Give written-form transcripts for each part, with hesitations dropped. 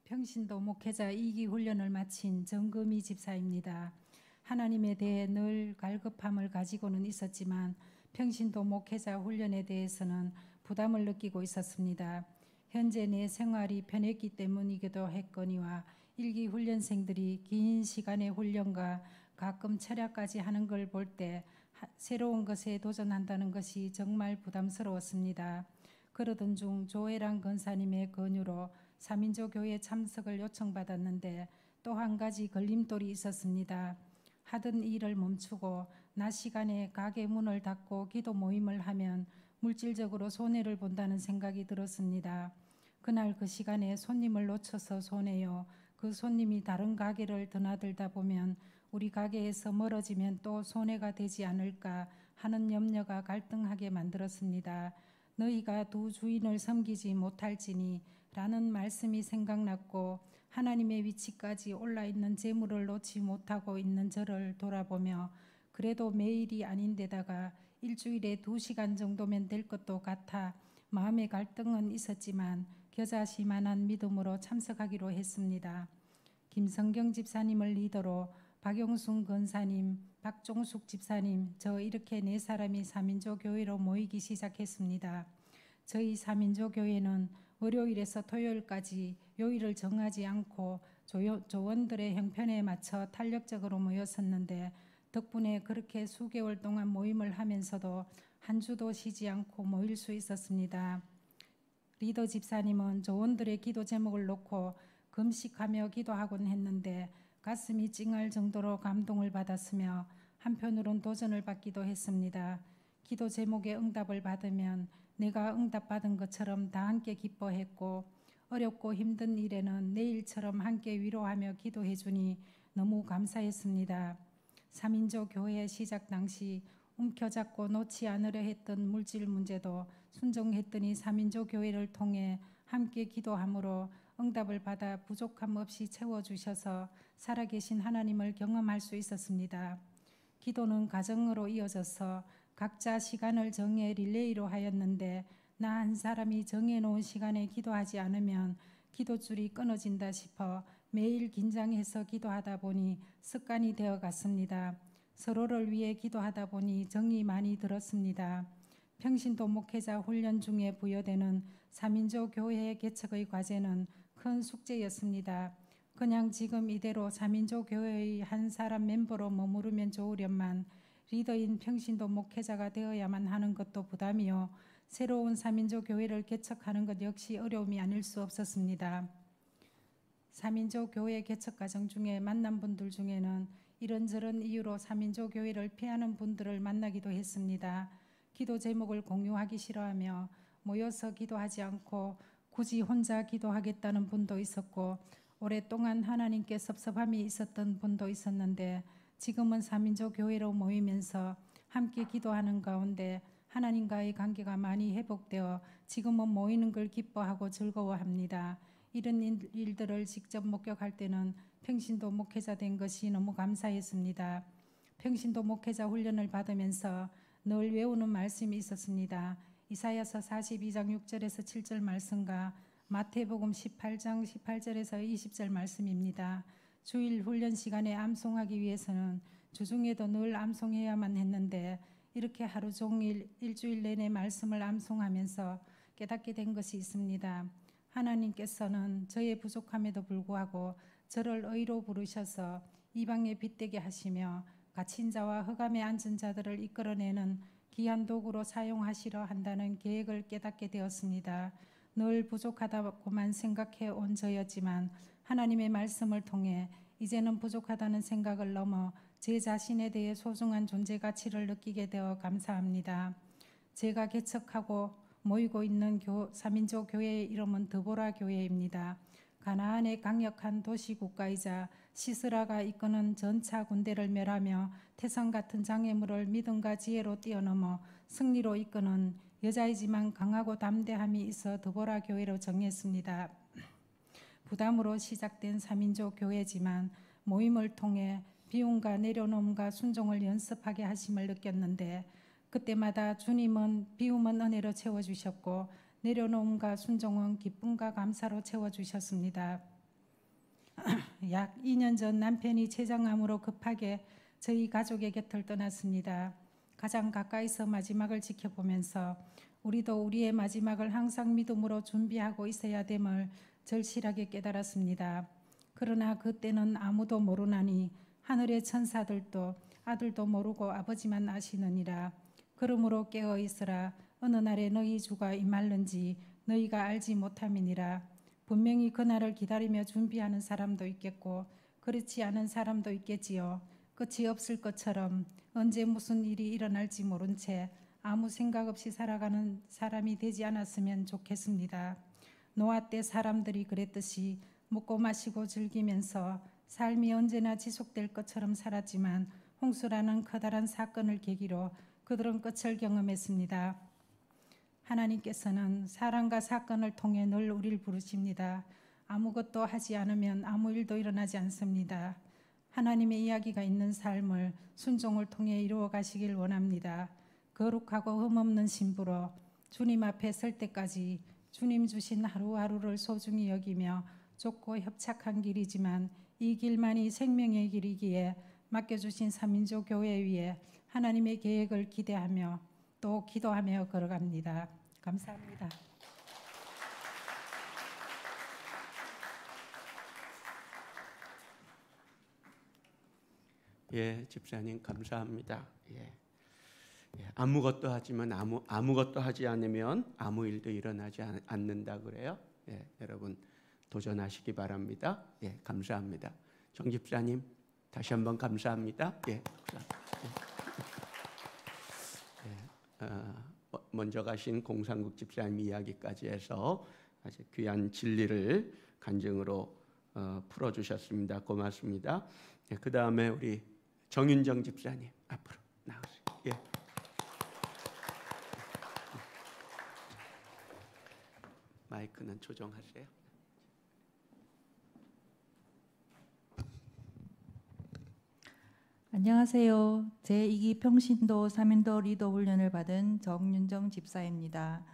평신도 목회자 2기 훈련을 마친 정금희 집사입니다. 하나님에 대해 늘 갈급함을 가지고는 있었지만 평신도 목회자 훈련에 대해서는 부담을 느끼고 있었습니다. 현재 내 생활이 편했기 때문이기도 했거니와 1기 훈련생들이 긴 시간의 훈련과 가끔 철야까지 하는 걸 볼 때 새로운 것에 도전한다는 것이 정말 부담스러웠습니다. 그러던 중 조혜랑 권사님의 권유로 3인조 교회 참석을 요청받았는데 또 한 가지 걸림돌이 있었습니다. 하던 일을 멈추고 낮 시간에 가게 문을 닫고 기도 모임을 하면 물질적으로 손해를 본다는 생각이 들었습니다. 그날 그 시간에 손님을 놓쳐서 손해요. 그 손님이 다른 가게를 드나들다 보면 우리 가게에서 멀어지면 또 손해가 되지 않을까 하는 염려가 갈등하게 만들었습니다. 너희가 두 주인을 섬기지 못할지니 라는 말씀이 생각났고 하나님의 위치까지 올라있는 재물을 놓지 못하고 있는 저를 돌아보며 그래도 매일이 아닌데다가 일주일에 2시간 정도면 될 것도 같아 마음의 갈등은 있었지만 겨자씨만한 믿음으로 참석하기로 했습니다. 김성경 집사님을 리더로 박용순 권사님, 박종숙 집사님, 저 이렇게 4사람이 3인조 교회로 모이기 시작했습니다. 저희 3인조 교회는 월요일에서 토요일까지 요일을 정하지 않고 조원들의 형편에 맞춰 탄력적으로 모였었는데 덕분에 그렇게 수개월 동안 모임을 하면서도 한 주도 쉬지 않고 모일 수 있었습니다. 리더 집사님은 조원들의 기도 제목을 놓고 금식하며 기도하곤 했는데 가슴이 찡할 정도로 감동을 받았으며 한편으론 도전을 받기도 했습니다. 기도 제목에 응답을 받으면 내가 응답받은 것처럼 다 함께 기뻐했고 어렵고 힘든 일에는 내일처럼 함께 위로하며 기도해 주니 너무 감사했습니다. 3인조 교회 시작 당시 움켜잡고 놓지 않으려 했던 물질 문제도 순종했더니 3인조 교회를 통해 함께 기도함으로 응답을 받아 부족함 없이 채워주셔서 살아계신 하나님을 경험할 수 있었습니다. 기도는 가정으로 이어져서 각자 시간을 정해 릴레이로 하였는데 나 한 사람이 정해놓은 시간에 기도하지 않으면 기도줄이 끊어진다 싶어 매일 긴장해서 기도하다 보니 습관이 되어 갔습니다. 서로를 위해 기도하다 보니 정이 많이 들었습니다. 평신도 목회자 훈련 중에 부여되는 3인조 교회 개척의 과제는 큰 숙제였습니다. 그냥 지금 이대로 3인조 교회의 한 사람 멤버로 머무르면 좋으련만 리더인 평신도 목회자가 되어야만 하는 것도 부담이요. 새로운 3인조 교회를 개척하는 것 역시 어려움이 아닐 수 없었습니다. 3인조 교회 개척 과정 중에 만난 분들 중에는 이런저런 이유로 3인조 교회를 피하는 분들을 만나기도 했습니다. 기도 제목을 공유하기 싫어하며 모여서 기도하지 않고 굳이 혼자 기도하겠다는 분도 있었고 오랫동안 하나님께 섭섭함이 있었던 분도 있었는데 지금은 3인조 교회로 모이면서 함께 기도하는 가운데 하나님과의 관계가 많이 회복되어 지금은 모이는 걸 기뻐하고 즐거워합니다. 이런 일들을 직접 목격할 때는 평신도 목회자 된 것이 너무 감사했습니다. 평신도 목회자 훈련을 받으면서 늘 외우는 말씀이 있었습니다. 이사야서 42장 6절에서 7절 말씀과 마태복음 18장 18절에서 20절 말씀입니다. 주일 훈련 시간에 암송하기 위해서는 주중에도 늘 암송해야만 했는데 이렇게 하루 종일 일주일 내내 말씀을 암송하면서 깨닫게 된 것이 있습니다. 하나님께서는 저의 부족함에도 불구하고 저를 의로 부르셔서 이방에 빗대게 하시며 갇힌 자와 흑암에 앉은 자들을 이끌어내는 귀한 도구로 사용하시려 한다는 계획을 깨닫게 되었습니다. 늘 부족하다고만 생각해 온 저였지만 하나님의 말씀을 통해 이제는 부족하다는 생각을 넘어 제 자신에 대해 소중한 존재 가치를 느끼게 되어 감사합니다. 제가 개척하고 모이고 있는 3인조 교회의 이름은 드보라 교회입니다. 가나안의 강력한 도시국가이자 시스라가 이끄는 전차 군대를 멸하며 태산 같은 장애물을 믿음과 지혜로 뛰어넘어 승리로 이끄는 여자이지만 강하고 담대함이 있어 드보라 교회로 정했습니다. 부담으로 시작된 3인조 교회지만 모임을 통해 비움과 내려놓음과 순종을 연습하게 하심을 느꼈는데 그때마다 주님은 비움은 은혜로 채워주셨고 내려놓음과 순종은 기쁨과 감사로 채워주셨습니다. 약 2년 전 남편이 췌장암으로 급하게 저희 가족의 곁을 떠났습니다. 가장 가까이서 마지막을 지켜보면서 우리도 우리의 마지막을 항상 믿음으로 준비하고 있어야 됨을 절실하게 깨달았습니다. 그러나 그때는 아무도 모르나니 하늘의 천사들도 아들도 모르고 아버지만 아시느니라. 그러므로 깨어 있으라. 어느 날에 너희 주가 임할는지 너희가 알지 못함이니라. 분명히 그날을 기다리며 준비하는 사람도 있겠고 그렇지 않은 사람도 있겠지요. 끝이 없을 것처럼 언제 무슨 일이 일어날지 모른 채 아무 생각 없이 살아가는 사람이 되지 않았으면 좋겠습니다. 노아 때 사람들이 그랬듯이 먹고 마시고 즐기면서 삶이 언제나 지속될 것처럼 살았지만 홍수라는 커다란 사건을 계기로 그들은 끝을 경험했습니다. 하나님께서는 사랑과 사건을 통해 늘 우리를 부르십니다. 아무것도 하지 않으면 아무 일도 일어나지 않습니다. 하나님의 이야기가 있는 삶을 순종을 통해 이루어 가시길 원합니다. 거룩하고 흠없는 신부로 주님 앞에 설 때까지 주님 주신 하루하루를 소중히 여기며 좁고 협착한 길이지만 이 길만이 생명의 길이기에 맡겨주신 3인조 교회 위에 하나님의 계획을 기대하며 또 기도하며 걸어갑니다. 감사합니다. 예, 집사님 감사합니다. 예, 아무것도 하지만 아무것도 하지 않으면 아무 일도 일어나지 않는다 그래요. 예, 여러분 도전하시기 바랍니다. 예, 감사합니다. 정 집사님 다시 한번 감사합니다. 예, 먼저 가신 공상국 집사님 이야기까지 해서 아주 귀한 진리를 간증으로 풀어주셨습니다. 고맙습니다. 예, 그 다음에 우리 정윤정 집사님 앞으로 나오세요. 예. 마이크는 조정하세요. 안녕하세요. 제2기 평신도 3인도 리더 훈련을 받은 정윤정 집사입니다.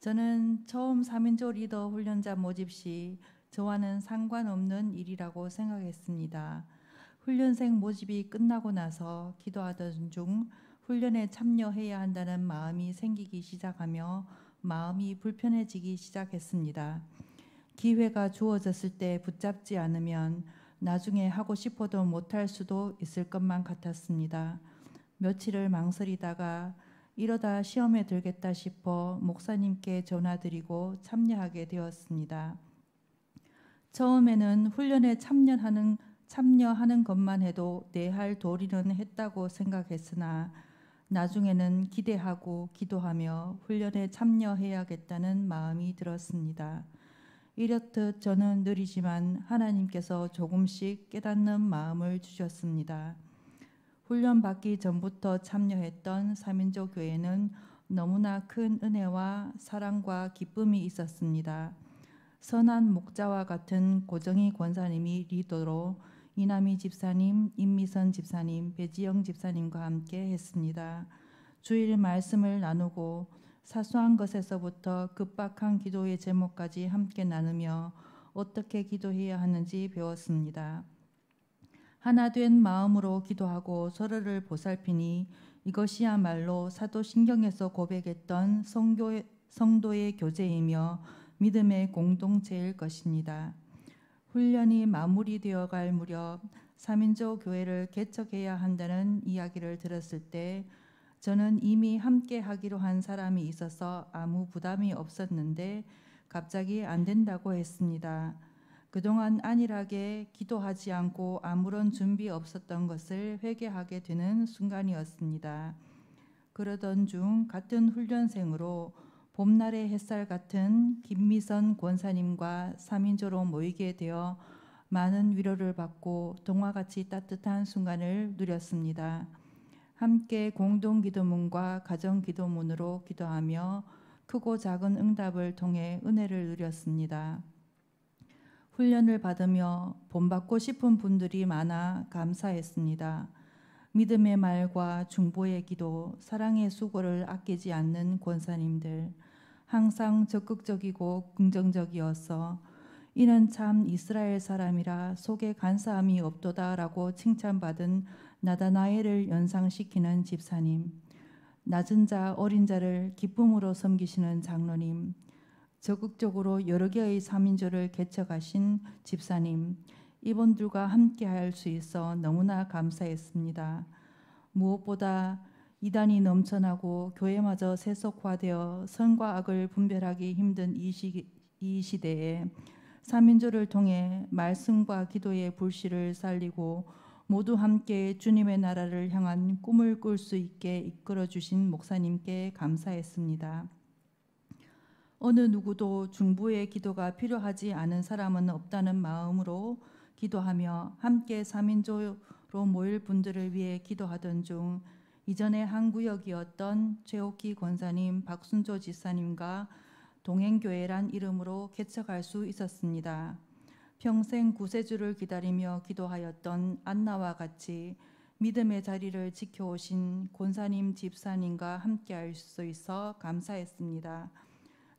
저는 처음 3인조 리더 훈련자 모집 시 저와는 상관없는 일이라고 생각했습니다. 훈련생 모집이 끝나고 나서 기도하던 중 훈련에 참여해야 한다는 마음이 생기기 시작하며 마음이 불편해지기 시작했습니다. 기회가 주어졌을 때 붙잡지 않으면 나중에 하고 싶어도 못할 수도 있을 것만 같았습니다. 며칠을 망설이다가 이러다 시험에 들겠다 싶어 목사님께 전화드리고 참여하게 되었습니다. 처음에는 훈련에 참여하는 것만 해도 내 할 도리는 했다고 생각했으나 나중에는 기대하고 기도하며 훈련에 참여해야겠다는 마음이 들었습니다. 이렇듯 저는 느리지만 하나님께서 조금씩 깨닫는 마음을 주셨습니다. 훈련 받기 전부터 참여했던 3인조 교회는 너무나 큰 은혜와 사랑과 기쁨이 있었습니다. 선한 목자와 같은 고정희 권사님이 리더로 이남희 집사님, 임미선 집사님, 배지영 집사님과 함께 했습니다. 주일 말씀을 나누고 사소한 것에서부터 급박한 기도의 제목까지 함께 나누며 어떻게 기도해야 하는지 배웠습니다. 하나된 마음으로 기도하고 서로를 보살피니 이것이야말로 사도신경에서 고백했던 성도의 교제이며 믿음의 공동체일 것입니다. 훈련이 마무리되어 갈 무렵 3인조 교회를 개척해야 한다는 이야기를 들었을 때 저는 이미 함께 하기로 한 사람이 있어서 아무 부담이 없었는데 갑자기 안 된다고 했습니다. 그동안 안일하게 기도하지 않고 아무런 준비 없었던 것을 회개하게 되는 순간이었습니다. 그러던 중 같은 훈련생으로 봄날의 햇살 같은 김미선 권사님과 3인조로 모이게 되어 많은 위로를 받고 동화같이 따뜻한 순간을 누렸습니다. 함께 공동기도문과 가정기도문으로 기도하며 크고 작은 응답을 통해 은혜를 누렸습니다. 훈련을 받으며 본받고 싶은 분들이 많아 감사했습니다. 믿음의 말과 중보의 기도, 사랑의 수고를 아끼지 않는 권사님들, 항상 적극적이고 긍정적이어서 이는 참 이스라엘 사람이라 속에 간사함이 없도다라고 칭찬받은 나다나엘을 연상시키는 집사님, 낮은 자 어린 자를 기쁨으로 섬기시는 장로님, 적극적으로 여러 개의 3인조를 개척하신 집사님, 이분들과 함께할 수 있어 너무나 감사했습니다. 무엇보다 이단이 넘쳐나고 교회마저 세속화되어 선과 악을 분별하기 힘든 이 시대에 3인조를 통해 말씀과 기도의 불씨를 살리고 모두 함께 주님의 나라를 향한 꿈을 꿀 수 있게 이끌어 주신 목사님께 감사했습니다. 어느 누구도 중보의 기도가 필요하지 않은 사람은 없다는 마음으로 기도하며 함께 3인조로 모일 분들을 위해 기도하던 중 이전에 한 구역이었던 최옥희 권사님, 박순조 지사님과 동행교회란 이름으로 개척할 수 있었습니다. 평생 구세주를 기다리며 기도하였던 안나와 같이 믿음의 자리를 지켜오신 권사님, 집사님과 함께할 수 있어 감사했습니다.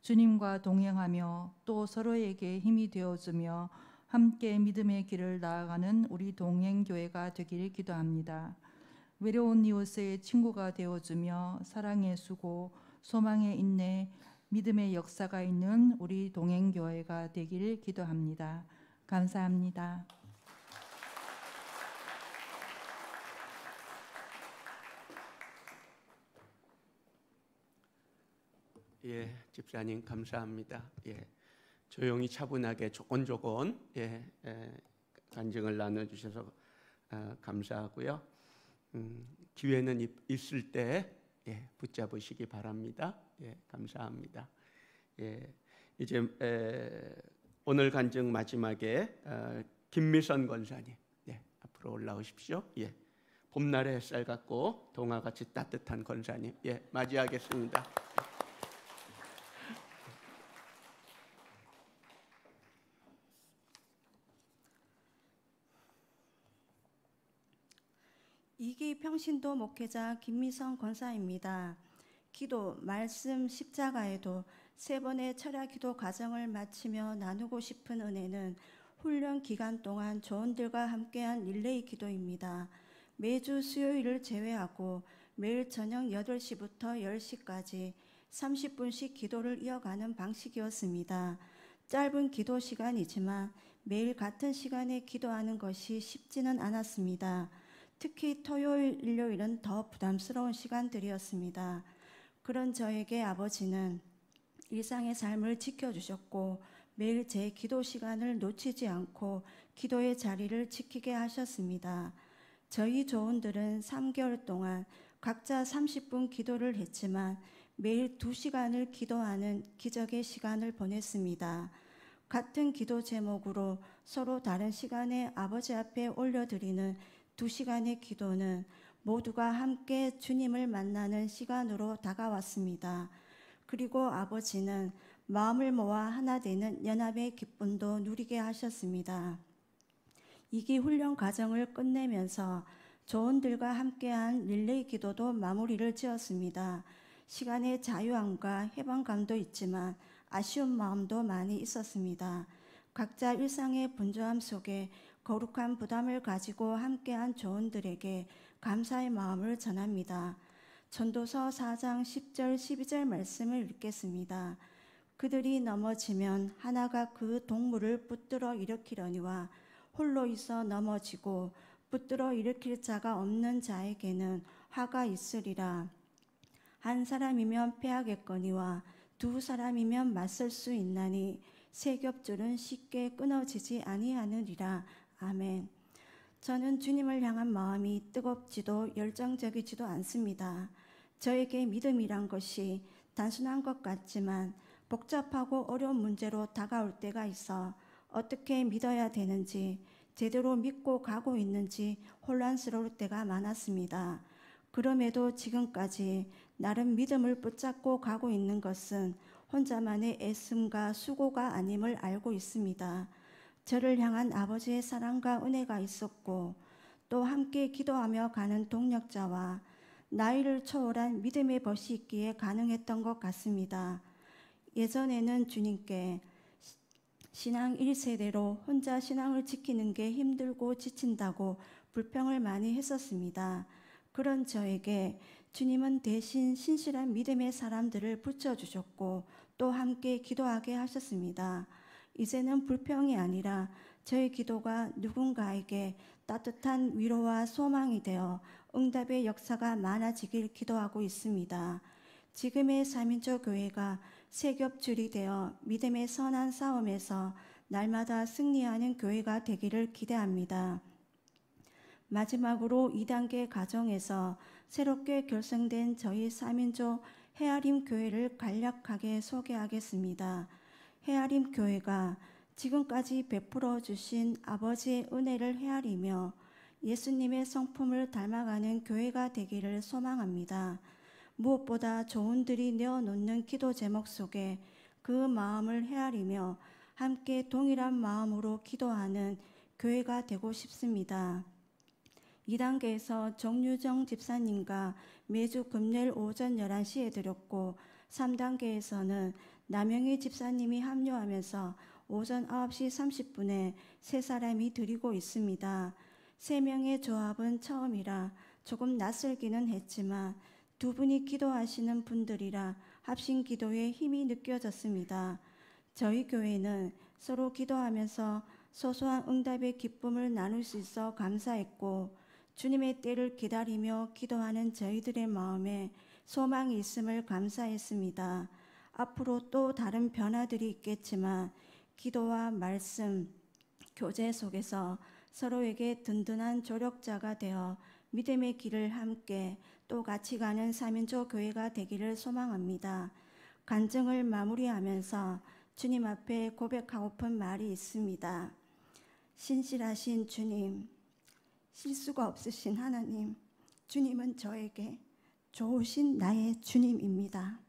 주님과 동행하며 또 서로에게 힘이 되어주며 함께 믿음의 길을 나아가는 우리 동행교회가 되기를 기도합니다. 외로운 이웃의 친구가 되어주며 사랑의 수고, 소망의 인내, 믿음의 역사가 있는 우리 동행교회가 되기를 기도합니다. 감사합니다. 예, 집사님 감사합니다. 예, 조용히 차분하게 조곤조곤 간증을 나눠주셔서 감사하고요. 기회는 있을 때 붙잡으시기 바랍니다. 예, 감사합니다. 예, 이제 오늘 간증 마지막에 김미선 권사님 앞으로 올라오십시오. 예, 봄날의 햇살 같고 동화같이 따뜻한 권사님 맞이하겠습니다. 이기 평신도 목회자 김미성 권사입니다. 기도, 말씀, 십자가에도 3번의 철야 기도 과정을 마치며 나누고 싶은 은혜는 훈련 기간 동안 조원들과 함께한 릴레이 기도입니다. 매주 수요일을 제외하고 매일 저녁 8시부터 10시까지 30분씩 기도를 이어가는 방식이었습니다. 짧은 기도 시간이지만 매일 같은 시간에 기도하는 것이 쉽지는 않았습니다. 특히 토요일, 일요일은 더 부담스러운 시간들이었습니다. 그런 저에게 아버지는 일상의 삶을 지켜주셨고 매일 제 기도 시간을 놓치지 않고 기도의 자리를 지키게 하셨습니다. 저희 조원들은 3개월 동안 각자 30분 기도를 했지만 매일 2시간을 기도하는 기적의 시간을 보냈습니다. 같은 기도 제목으로 서로 다른 시간에 아버지 앞에 올려드리는 2시간의 기도는 모두가 함께 주님을 만나는 시간으로 다가왔습니다. 그리고 아버지는 마음을 모아 하나 되는 연합의 기쁨도 누리게 하셨습니다. 2기 훈련 과정을 끝내면서 조원들과 함께한 릴레이 기도도 마무리를 지었습니다. 시간의 자유함과 해방감도 있지만 아쉬운 마음도 많이 있었습니다. 각자 일상의 분주함 속에 거룩한 부담을 가지고 함께한 조원들에게 감사의 마음을 전합니다. 전도서 4장 10절 12절 말씀을 읽겠습니다. 그들이 넘어지면 하나가 그 동물을 붙들어 일으키려니와 홀로 있어 넘어지고 붙들어 일으킬 자가 없는 자에게는 화가 있으리라. 한 사람이면 패하겠거니와 2사람이면 맞설 수 있나니 세 겹줄은 쉽게 끊어지지 아니하느니라. 아멘. 저는 주님을 향한 마음이 뜨겁지도 열정적이지도 않습니다. 저에게 믿음이란 것이 단순한 것 같지만 복잡하고 어려운 문제로 다가올 때가 있어 어떻게 믿어야 되는지, 제대로 믿고 가고 있는지 혼란스러울 때가 많았습니다. 그럼에도 지금까지 나름 믿음을 붙잡고 가고 있는 것은 혼자만의 애씀과 수고가 아님을 알고 있습니다. 저를 향한 아버지의 사랑과 은혜가 있었고 또 함께 기도하며 가는 동력자와 나이를 초월한 믿음의 벗이 있기에 가능했던 것 같습니다. 예전에는 주님께 신앙 1세대로 혼자 신앙을 지키는 게 힘들고 지친다고 불평을 많이 했었습니다. 그런 저에게 주님은 대신 신실한 믿음의 사람들을 붙여주셨고 또 함께 기도하게 하셨습니다. 이제는 불평이 아니라 저의 기도가 누군가에게 따뜻한 위로와 소망이 되어 응답의 역사가 많아지길 기도하고 있습니다. 지금의 3인조 교회가 세 겹줄이 되어 믿음의 선한 싸움에서 날마다 승리하는 교회가 되기를 기대합니다. 마지막으로 2단계 가정에서 새롭게 결성된 저희 3인조 헤아림 교회를 간략하게 소개하겠습니다. 헤아림 교회가 지금까지 베풀어 주신 아버지의 은혜를 헤아리며 예수님의 성품을 닮아가는 교회가 되기를 소망합니다. 무엇보다 좋은들이 내어놓는 기도 제목 속에 그 마음을 헤아리며 함께 동일한 마음으로 기도하는 교회가 되고 싶습니다. 2단계에서 정유정 집사님과 매주 금요일 오전 11시에 드렸고 3단계에서는 남영희 집사님이 합류하면서 오전 9시 30분에 세 사람이 드리고 있습니다. 3명의 조합은 처음이라 조금 낯설기는 했지만 두 분이 기도하시는 분들이라 합심 기도에 힘이 느껴졌습니다. 저희 교회는 서로 기도하면서 소소한 응답의 기쁨을 나눌 수 있어 감사했고 주님의 때를 기다리며 기도하는 저희들의 마음에 소망이 있음을 감사했습니다. 앞으로 또 다른 변화들이 있겠지만 기도와 말씀, 교제 속에서 서로에게 든든한 조력자가 되어 믿음의 길을 함께 또 같이 가는 3인조 교회가 되기를 소망합니다. 간증을 마무리하면서 주님 앞에 고백하고픈 말이 있습니다. 신실하신 주님, 실수가 없으신 하나님, 주님은 저에게 좋으신 나의 주님입니다.